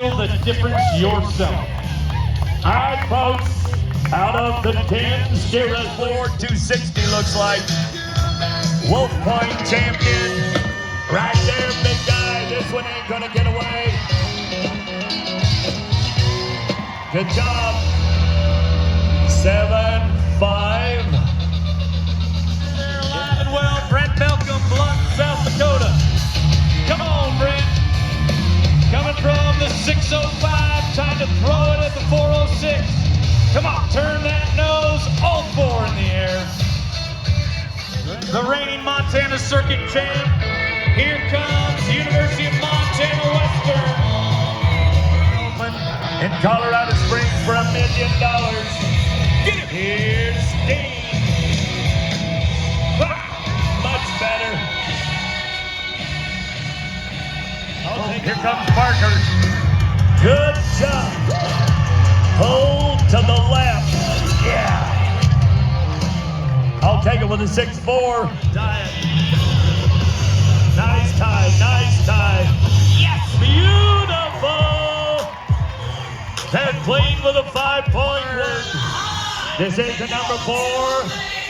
Feel the difference yourself. All right, folks, out of the 10 Skirras, 260 looks like. Wolf Point champion. Right there, big guy. This one ain't gonna get away. Good job. 7-5. they're alive and well. Brent Malcolm, Blunt, South Dakota. Come on, Brent. Coming from the 605, time to throw it at the 406. Come on, turn that nose, all four in the air. The reigning Montana Circuit champ. Here comes University of Montana Western. In Colorado Springs for $1 million. Get it. Here's Steve. Much better. Here comes Parker. Good job. Hold to the left. Yeah. I'll take it with a 6-4. Diet. Nice tie, nice tie. Yes, beautiful. They're clean with a 5-point win. This is the number 4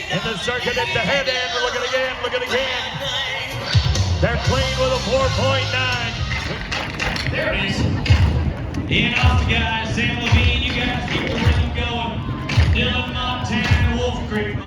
in the circuit at the head end. Look at it again, look at it again. They're clean with a 4.9. There it is. In off the guys, Sam Levine, you guys keep the rhythm going. Dillon, Montana, Wolf Creek.